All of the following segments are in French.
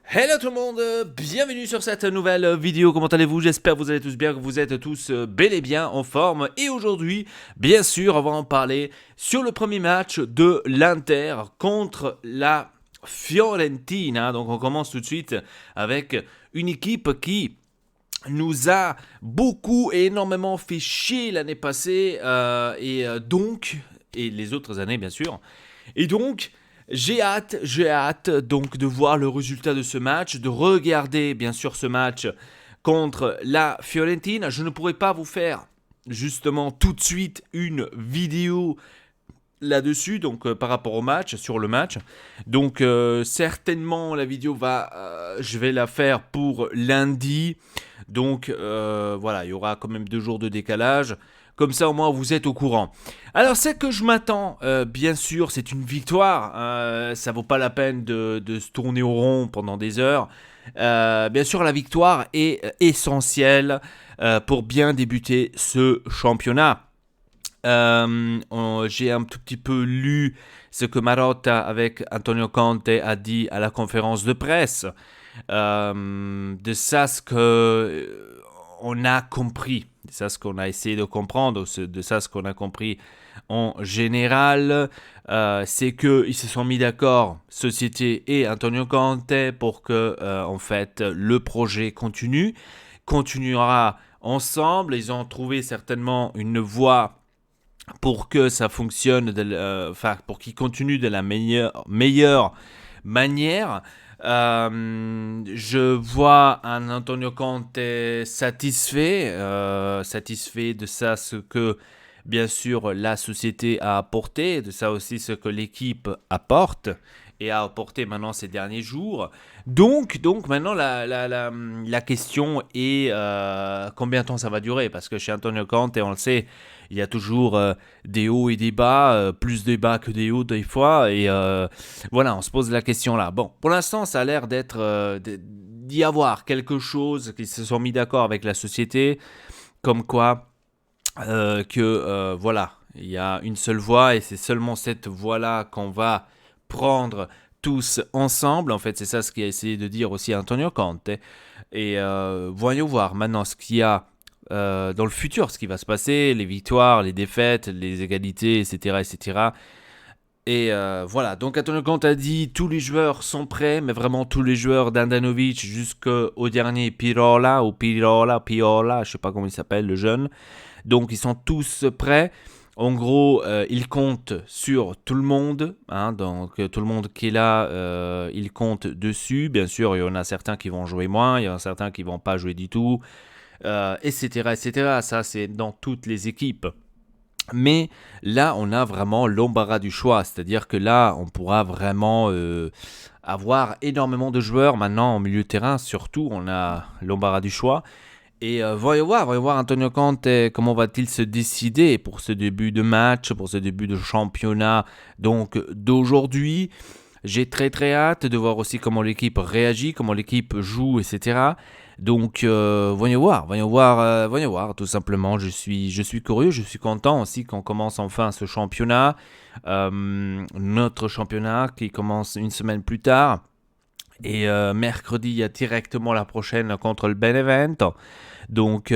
Hello tout le monde, bienvenue sur cette nouvelle vidéo, comment allez-vous? J'espère que vous allez tous bien, que vous êtes tous bel et bien en forme. Et aujourd'hui, bien sûr, on va en parler sur le premier match de l'Inter contre la Fiorentina. Donc on commence tout de suite avec une équipe qui nous a beaucoup et énormément fait chier l'année passée et les autres années bien sûr. Et donc, j'ai hâte donc de voir le résultat de ce match, de regarder bien sûr ce match contre la Fiorentina. Je ne pourrais pas vous faire justement tout de suite une vidéo là-dessus, donc par rapport au match, sur le match. Donc certainement la vidéo je vais la faire pour lundi. Donc voilà, il y aura quand même 2 jours de décalage. Comme ça, au moins, vous êtes au courant. Alors, ce que je m'attends, bien sûr, c'est une victoire. Ça vaut pas la peine de se tourner au rond pendant des heures. Bien sûr, la victoire est essentielle pour bien débuter ce championnat. J'ai un tout petit peu lu ce que Marotta avec Antonio Conte a dit à la conférence de presse. De ça ce que on a compris, de ça ce qu'on a essayé de comprendre, de ça ce qu'on a compris en général, c'est qu'ils se sont mis d'accord, Société et Antonio Conte, pour que en fait le projet continuera ensemble. Ils ont trouvé certainement une voie pour que ça fonctionne, pour qu'il continue de la meilleure manière. Je vois un Antonio Conte satisfait de ça, ce que bien sûr la société a apporté, de ça aussi ce que l'équipe apporte et a apporté maintenant ces derniers jours. Donc maintenant la question est combien de temps ça va durer, parce que chez Antonio Conte, on le sait, il y a toujours des hauts et des bas, plus des bas que des hauts des fois, et voilà, on se pose la question là. Bon, pour l'instant, ça a l'air d'y avoir quelque chose, qu'ils se sont mis d'accord avec la société, comme quoi voilà, il y a une seule voie et c'est seulement cette voie-là qu'on va prendre tous ensemble. En fait, c'est ça ce qu'a essayé de dire aussi Antonio Conte. Et voyons voir maintenant ce qu'il y a dans le futur, ce qui va se passer, les victoires, les défaites, les égalités, etc. etc. Et voilà, donc Antonio Conte a dit tous les joueurs sont prêts, mais vraiment tous les joueurs d'Andanovic jusqu'au dernier Pirola, Piola, je sais pas comment il s'appelle, le jeune. Donc ils sont tous prêts. En gros, il compte sur tout le monde, hein, donc tout le monde qui est là, il compte dessus. Bien sûr, il y en a certains qui vont jouer moins, il y en a certains qui vont pas jouer du tout, etc., etc. Ça, c'est dans toutes les équipes. Mais là, on a vraiment l'embarras du choix, c'est-à-dire que là, on pourra vraiment avoir énormément de joueurs maintenant en milieu de terrain. Surtout, on a l'embarras du choix. Et voyons voir Antonio Conte, comment va-t-il se décider pour ce début de match, pour ce début de championnat donc d'aujourd'hui. J'ai très très hâte de voir aussi comment l'équipe réagit, comment l'équipe joue, etc. Donc voyons voir tout simplement. Je suis curieux, je suis content aussi qu'on commence enfin ce championnat. Notre championnat qui commence une semaine plus tard. Et mercredi, il y a directement la prochaine contre le Benevento. Donc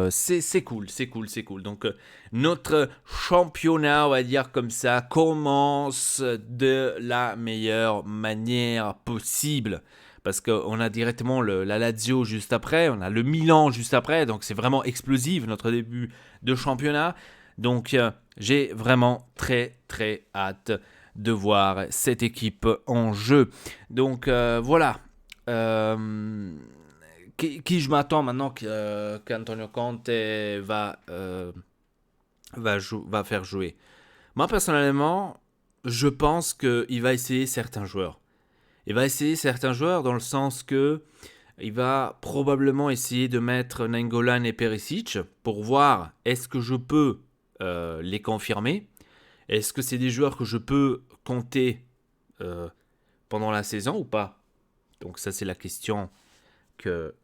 c'est cool, c'est cool, c'est cool. Donc notre championnat, on va dire comme ça, commence de la meilleure manière possible. Parce qu'on a directement la Lazio juste après, on a le Milan juste après, donc c'est vraiment explosif notre début de championnat. Donc j'ai vraiment très très hâte de voir cette équipe en jeu. Donc voilà. Euh, qui je m'attends maintenant qu'Antonio Conte va faire jouer. Moi, personnellement, je pense qu'il va essayer certains joueurs. Il va essayer certains joueurs dans le sens que il va probablement essayer de mettre Nainggolan et Perisic pour voir est-ce que je peux les confirmer. Est-ce que c'est des joueurs que je peux compter euh, pendant la saison ou pas. Donc ça, c'est la question que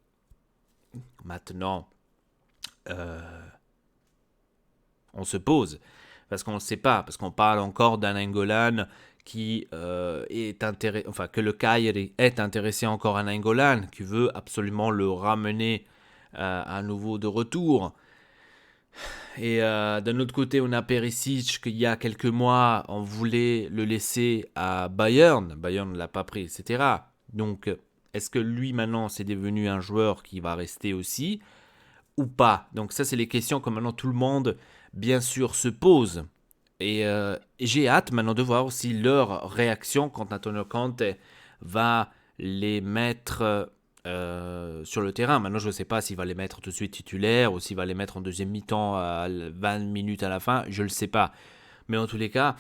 maintenant on se pose. Parce qu'on ne sait pas, parce qu'on parle encore d'un Nainggolan qui que le Cagliari est intéressé encore à Nainggolan, qui veut absolument le ramener à nouveau de retour. Et d'un autre côté, on a Perisic, qu'il y a quelques mois, on voulait le laisser à Bayern. Bayern ne l'a pas pris, etc. Donc, est-ce que lui, maintenant, c'est devenu un joueur qui va rester aussi ou pas? Donc, ça, c'est les questions que maintenant tout le monde, bien sûr, se pose. Et j'ai hâte maintenant de voir aussi leur réaction quand Antonio Conte va les mettre sur le terrain. Maintenant, je ne sais pas s'il va les mettre tout de suite titulaires ou s'il va les mettre en deuxième mi-temps à 20 minutes à la fin. Je ne le sais pas. Mais en tous les cas,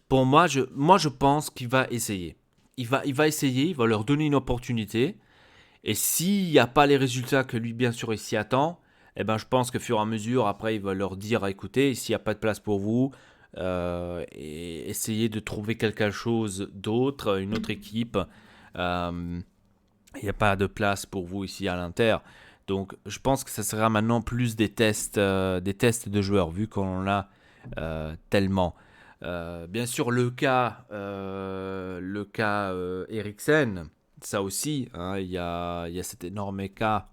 pour moi, je pense qu'il va essayer. Il va essayer, il va leur donner une opportunité. Et s'il n'y a pas les résultats que lui, bien sûr, il s'y attend, eh ben, je pense que fur et à mesure, après, il va leur dire, écoutez, s'il n'y a pas de place pour vous, et essayer de trouver quelque chose d'autre, une autre équipe. Euh, il n'y a pas de place pour vous ici à l'Inter. Donc je pense que ça sera maintenant plus des tests de joueurs, vu qu'on en a tellement. Bien sûr, le cas Eriksen, ça aussi, hein, il y a cet énorme cas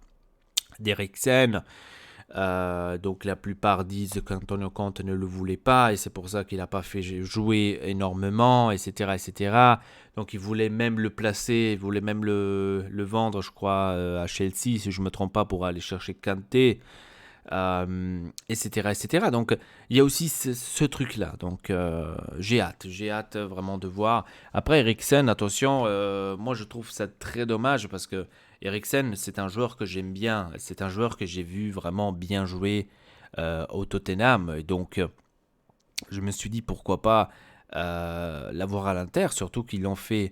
d'Eriksen. Donc la plupart disent qu'Antonio Conte ne le voulait pas et c'est pour ça qu'il n'a pas fait jouer énormément, etc., etc. Donc il voulait même le placer, il voulait même le vendre, je crois, à Chelsea, si je ne me trompe pas, pour aller chercher Kanté, etc., etc. Donc il y a aussi ce truc-là. Donc j'ai hâte vraiment de voir. Après Eriksen, attention, moi je trouve ça très dommage parce que Eriksen, c'est un joueur que j'aime bien. C'est un joueur que j'ai vu vraiment bien jouer au Tottenham. Et donc, je me suis dit pourquoi pas l'avoir à l'Inter, surtout qu'ils l'ont fait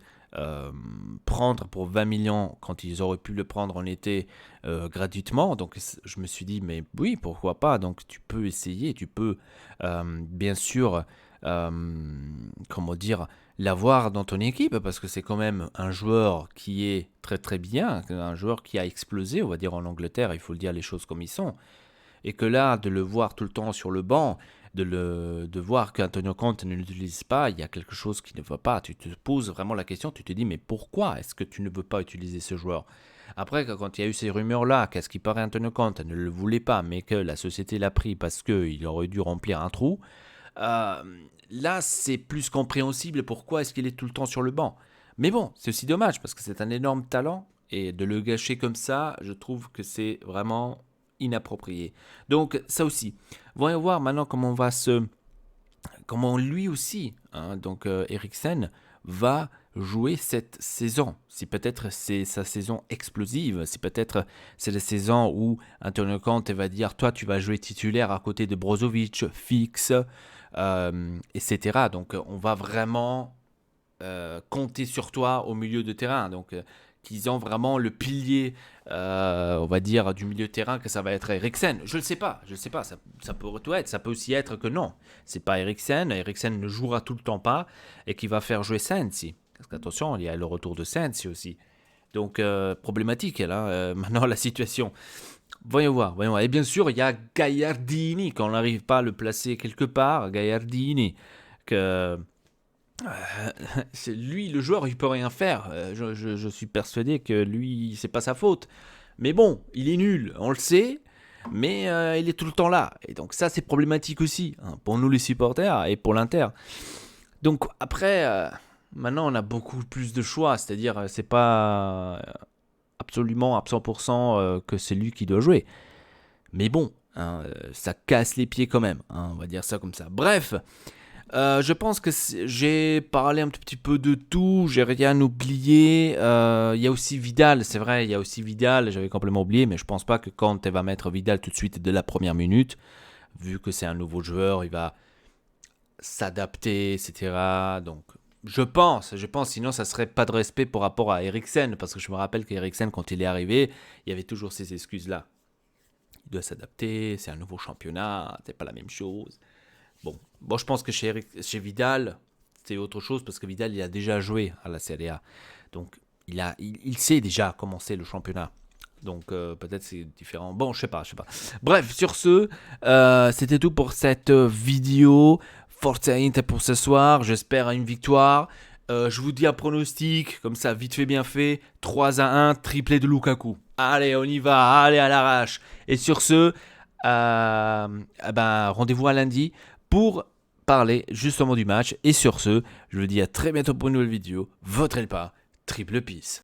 prendre pour 20 millions quand ils auraient pu le prendre en été gratuitement. Donc, je me suis dit, mais oui, pourquoi pas. Donc, tu peux essayer, tu peux bien sûr, comment dire, l'avoir dans ton équipe parce que c'est quand même un joueur qui est très très bien, un joueur qui a explosé, on va dire en Angleterre, il faut le dire les choses comme ils sont. Et que là, de le voir tout le temps sur le banc, de voir qu'Antonio Conte ne l'utilise pas, il y a quelque chose qui ne va pas. Tu te poses vraiment la question, tu te dis mais pourquoi est-ce que tu ne veux pas utiliser ce joueur? Après, quand il y a eu ces rumeurs-là, qu'est-ce qui paraît Antonio Conte ne le voulait pas, mais que la société l'a pris parce qu'il aurait dû remplir un trou, euh, là, c'est plus compréhensible pourquoi est-ce qu'il est tout le temps sur le banc. Mais bon, c'est aussi dommage parce que c'est un énorme talent et de le gâcher comme ça, je trouve que c'est vraiment inapproprié. Donc ça aussi, voyons voir maintenant comment lui aussi, hein, donc Eriksen va jouer cette saison. Si peut-être c'est sa saison explosive, si peut-être c'est la saison où Antonio Conte va dire toi tu vas jouer titulaire à côté de Brozovic, fixe, etc. Donc on va vraiment compter sur toi au milieu de terrain. Donc qu'ils ont vraiment le pilier, on va dire, du milieu de terrain, que ça va être Eriksen. Je ne sais pas, ça peut tout être, ça peut aussi être que non, c'est pas Eriksen ne jouera tout le temps pas, et qui va faire jouer Sensi. Parce qu'attention, il y a le retour de Sensi aussi. Donc problématique, là, maintenant la situation. Voyons voir, voyons voir. Et bien sûr, il y a Gagliardini, quand on n'arrive pas à le placer quelque part, Gagliardini, que c'est lui, le joueur, il peut rien faire. Je suis persuadé que lui, c'est pas sa faute. Mais bon, il est nul, on le sait, mais il est tout le temps là. Et donc ça, c'est problématique aussi, hein, pour nous les supporters et pour l'Inter. Donc après, maintenant, on a beaucoup plus de choix. C'est-à-dire, c'est pas absolument à 100% que c'est lui qui doit jouer. Mais bon, hein, ça casse les pieds quand même, hein, on va dire ça comme ça. Bref, je pense que j'ai parlé un tout petit peu de tout, j'ai rien oublié. Il y a aussi Vidal, c'est vrai, il y a aussi Vidal, j'avais complètement oublié, mais je pense pas que Conte va mettre Vidal tout de suite dès la première minute, vu que c'est un nouveau joueur, il va s'adapter, etc. Donc, je pense, sinon ça serait pas de respect par rapport à Eriksen, parce que je me rappelle qu'Eriksen, quand il est arrivé, il y avait toujours ces excuses-là. Il doit s'adapter, c'est un nouveau championnat, c'est pas la même chose. Bon, je pense que chez Vidal, c'est autre chose parce que Vidal, il a déjà joué à la Serie A. Donc, il sait déjà comment c'est le championnat. Donc peut-être c'est différent. Bon, je sais pas. Bref, sur ce, c'était tout pour cette vidéo. Forza Inter pour ce soir. J'espère à une victoire. Je vous dis un pronostic, comme ça, vite fait, bien fait. 3-1, triplé de Lukaku. Allez, on y va, allez à l'arrache. Et sur ce, rendez-vous à lundi pour parler justement du match. Et sur ce, je vous dis à très bientôt pour une nouvelle vidéo. Votre Elpa, triple peace.